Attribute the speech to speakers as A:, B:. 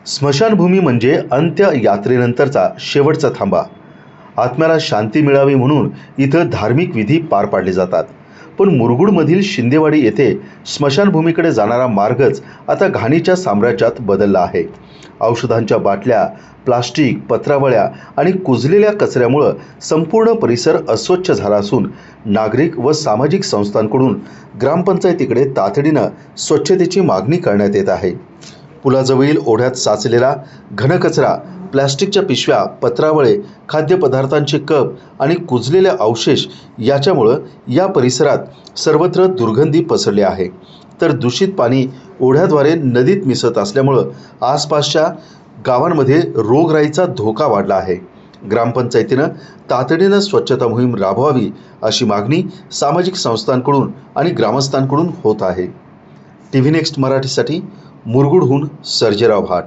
A: स्मशानभूमी म्हणजे अंत्य यात्रेनंतरचा शेवटचा थांबा. आत्म्याला शांती मिळावी म्हणून इथं धार्मिक विधी पार पाडले जातात. पण मुरगुडमधील शिंदेवाडी येथे स्मशानभूमीकडे जाणारा मार्गच आता घाणीच्या साम्राज्यात बदलला आहे. औषधांच्या बाटल्या, प्लास्टिक, पत्रावळ्या आणि कुजलेल्या कचऱ्यामुळे संपूर्ण परिसर अस्वच्छ झाला असून नागरिक व सामाजिक संस्थांकडून ग्रामपंचायतीकडे तातडीनं स्वच्छतेची मागणी करण्यात येत आहे. पुलाजवळील ओढ्यात साचलेला घनकचरा, प्लास्टिकच्या पिशव्या, पत्रावळे, खाद्यपदार्थांचे कप आणि कुजलेले अवशेष याच्यामुळं या परिसरात सर्वत्र दुर्गंधी पसरली आहे. तर दूषित पाणी ओढ्याद्वारे नदीत मिसळत असल्यामुळं आसपासच्या गावांमध्ये रोगराईचा धोका वाढला आहे. ग्रामपंचायतीनं तातडीनं स्वच्छता मोहीम राबवावी अशी मागणी सामाजिक संस्थांकडून आणि ग्रामस्थांकडून होत आहे. TV नेक्स्ट मराठीसाठी मुरगुडहून सर्जेराव भाट.